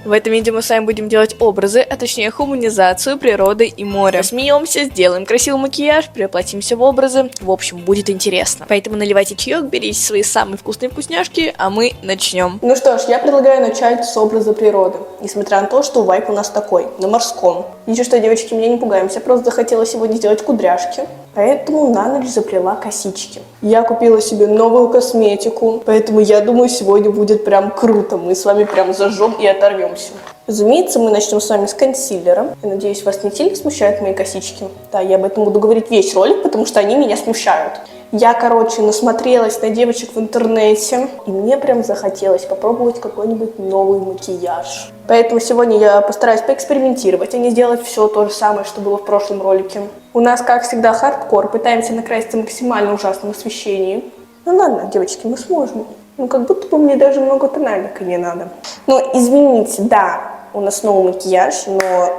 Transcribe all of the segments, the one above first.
В этом видео мы с вами будем делать образы, а точнее хуманизацию природы и моря. Смеемся, сделаем красивый макияж, переплотимся в образы. В общем, будет интересно. Поэтому наливайте чаек, берите свои самые вкусные вкусняшки, а мы начнем. Ну что ж, я предлагаю начать с образа природы. Несмотря на то, что вайп у нас такой, на морском. Ничего, что, девочки, меня не пугаемся, просто захотела сегодня сделать кудряшки. Поэтому на ночь заплела косички. Я купила себе новую косметику, поэтому я думаю, сегодня будет прям круто. Мы с вами прям зажжем и оторвемся. Разумеется, мы начнем с вами с консилера. Я надеюсь, вас не сильно смущают мои косички. Да, я об этом буду говорить весь ролик, потому что они меня смущают. Я, насмотрелась на девочек в интернете, и мне прям захотелось попробовать какой-нибудь новый макияж. Поэтому сегодня я постараюсь поэкспериментировать, а не сделать все то же самое, что было в прошлом ролике. У нас, как всегда, хардкор. Пытаемся накраситься в максимально ужасном освещении. Ну ладно, девочки, мы сможем. Ну, как будто бы мне даже много тональника не надо. Но, извините, да, у нас новый макияж, но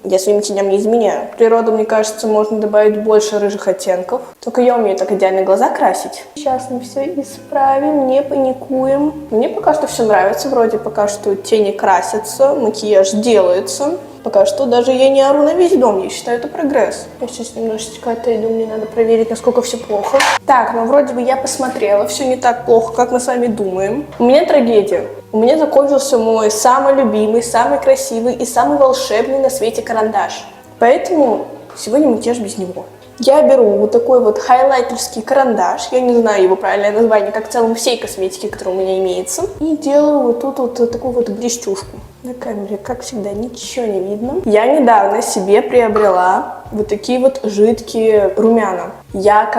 я своим теням не изменяю. В природу, мне кажется, можно добавить больше рыжих оттенков. Только я умею так идеально глаза красить. Сейчас мы все исправим, не паникуем. Мне пока что все нравится, вроде пока что тени красятся, макияж делается. Пока что даже я не ору на весь дом, я считаю, это прогресс. Я сейчас немножечко отойду, мне надо проверить, насколько все плохо. Так, ну вроде бы я посмотрела, все не так плохо, как мы с вами думаем. У меня трагедия. У меня закончился мой самый любимый, самый красивый и самый волшебный на свете карандаш. Поэтому сегодня макияж без него. Я беру вот такой вот хайлайтерский карандаш, я не знаю его правильное название, как в целом всей косметики, которая у меня имеется, и делаю вот тут вот такую вот блестюшку. На камере, как всегда, ничего не видно. Я недавно себе приобрела вот такие вот жидкие румяна. Я,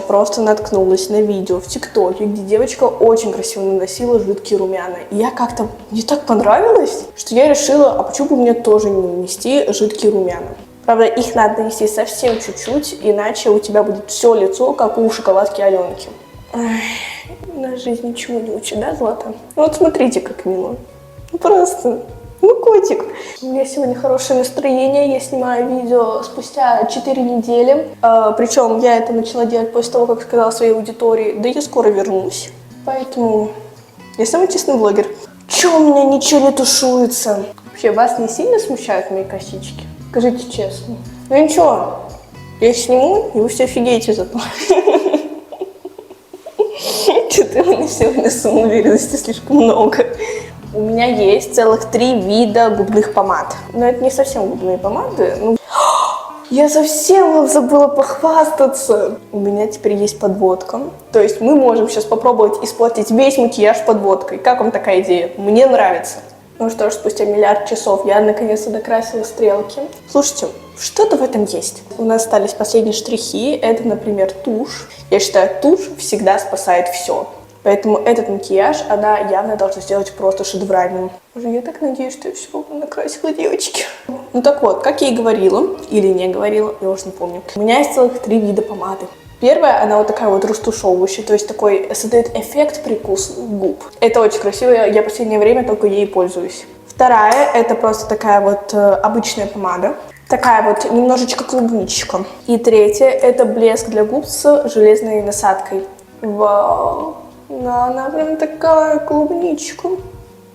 просто наткнулась на видео в ТикТоке, где девочка очень красиво наносила жидкие румяна. И я как-то, мне так понравилось, что я решила, а почему бы мне тоже не нанести жидкие румяна. Правда, их надо нанести совсем чуть-чуть, иначе у тебя будет все лицо, как у шоколадки Аленки. На жизнь ничего не учит, да, Злата? Ну вот смотрите, как мило. Просто, котик. У меня сегодня хорошее настроение, я снимаю видео спустя 4 недели. Причем я это начала делать после того, как сказала своей аудитории, да я скоро вернусь. Поэтому я самый честный блогер. Чё у меня ничего не тушуется? Вообще, вас не сильно смущают мои косички? Скажите честно. Ну ничего, я их сниму, и вы все офигеете зато. Что-то у меня сегодня самоуверенности слишком много. У меня есть целых 3 вида губных помад. Но это не совсем губные помады. Я совсем забыла похвастаться. У меня теперь есть подводка. То есть мы можем сейчас попробовать испортить весь макияж подводкой. Как вам такая идея? Мне нравится. Ну что ж, спустя миллиард часов я наконец-то докрасила стрелки. Слушайте, что-то в этом есть. У нас остались последние штрихи. Это, например, тушь. Я считаю, тушь всегда спасает все. Поэтому этот макияж она явно должна сделать просто шедевральным. Боже, я так надеюсь, что я все накрасила, девочки. Ну так вот, как я и говорила, или не говорила, я уже не помню. У меня есть целых 3 вида помады. Первая, она вот такая вот растушевывающая, то есть такой создает эффект прикус губ. Это очень красиво, я в последнее время только ей пользуюсь. Вторая, это просто такая вот обычная помада. Такая вот немножечко клубничка. И третья, это блеск для губ с железной насадкой. Вау, она прям такая клубничка.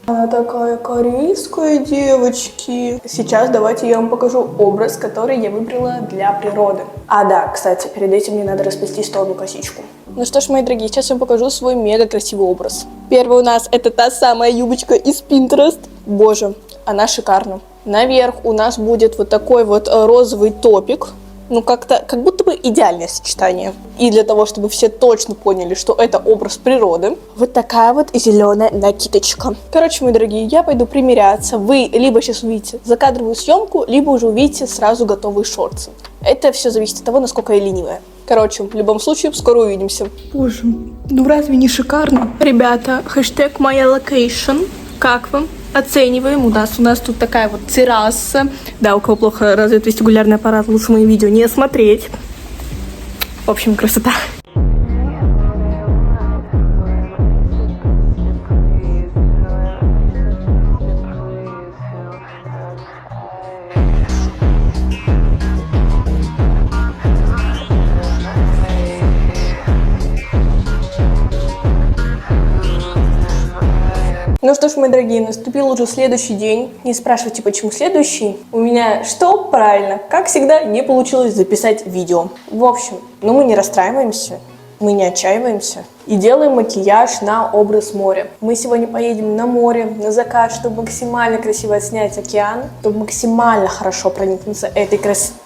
Она такая корейская, девочки. Сейчас давайте я вам покажу образ, который я выбрала для природы. А да, кстати, перед этим мне надо расплести 101 косичку. Ну что ж, мои дорогие, сейчас я вам покажу свой мега красивый образ. Первый у нас это та самая юбочка из Pinterest. Боже, она шикарна. Наверх у нас будет вот такой вот розовый топик. Ну, как будто бы идеальное сочетание. И для того, чтобы все точно поняли, что это образ природы, вот такая вот зеленая накидочка. Короче, мои дорогие, я пойду примеряться. Вы либо сейчас увидите закадровую съемку, либо уже увидите сразу готовые шорты. Это все зависит от того, насколько я ленивая. Короче, в любом случае, скоро увидимся. Боже, ну разве не шикарно? Ребята, хэштег моя локейшн. Как вам? Оцениваем. У нас тут такая вот терраса. Да, у кого плохо развит вестибулярный аппарат, лучше мои видео не смотреть. В общем, красота. Ну что ж, мои дорогие, наступил уже следующий день. Не спрашивайте, почему следующий. У меня что? Правильно, как всегда, не получилось записать видео. В общем, мы не расстраиваемся, мы не отчаиваемся и делаем макияж на образ моря. Мы сегодня поедем на море, на закат, чтобы максимально красиво отснять океан, чтобы максимально хорошо проникнуться этой красотой.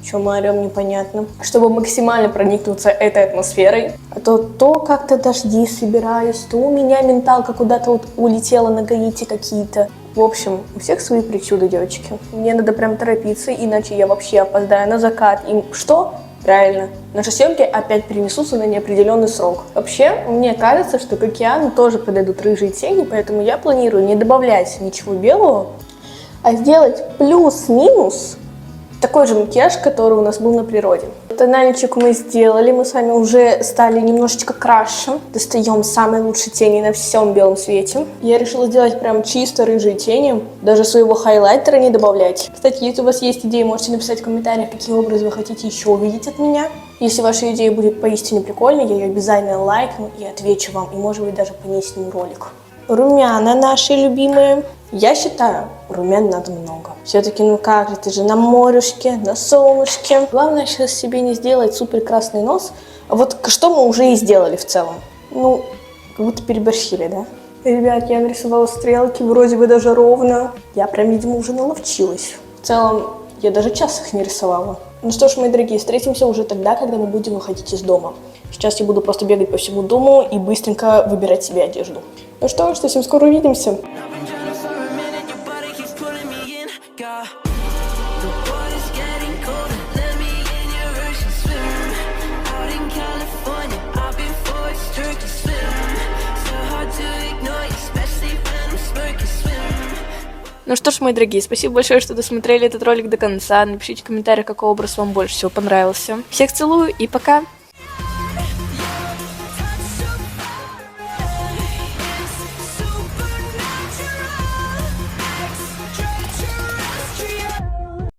Что мы орем, непонятно. Чтобы максимально проникнуться этой атмосферой. А то как-то дожди собираюсь, то у меня менталка куда-то вот улетела на Гаити какие-то. В общем, у всех свои причуды, девочки. Мне надо прям торопиться, иначе я вообще опоздаю на закат. И что? Правильно. Наши съемки опять перенесутся на неопределенный срок. Вообще, мне кажется, что к океану тоже подойдут рыжие тени, поэтому я планирую не добавлять ничего белого, а сделать плюс-минус такой же макияж, который у нас был на природе. Тональничек мы сделали, мы с вами уже стали немножечко краше. Достаем самые лучшие тени на всем белом свете. Я решила сделать прям чисто рыжие тени, даже своего хайлайтера не добавлять. Кстати, если у вас есть идеи, можете написать в комментариях, какие образы вы хотите еще увидеть от меня. Если ваша идея будет поистине прикольной, я ее обязательно лайкну и отвечу вам, и может быть даже по ней сниму ролик. Румяна наши любимые. Я считаю, румян надо много. Все-таки, ну как же, ты же на морюшке, на солнышке. Главное сейчас себе не сделать супер красный нос. А вот что мы уже и сделали в целом. Ну, как будто переборщили, да? Ребят, я нарисовала стрелки, вроде бы даже ровно. Я прям, видимо, уже наловчилась. В целом, я даже час их не рисовала. Ну что ж, мои дорогие, встретимся уже тогда, когда мы будем выходить из дома. Сейчас я буду просто бегать по всему дому и быстренько выбирать себе одежду. Ну что ж, совсем скоро увидимся. Ну что ж, мои дорогие, спасибо большое, что досмотрели этот ролик до конца. Напишите в комментариях, какой образ вам больше всего понравился. Всех целую и пока!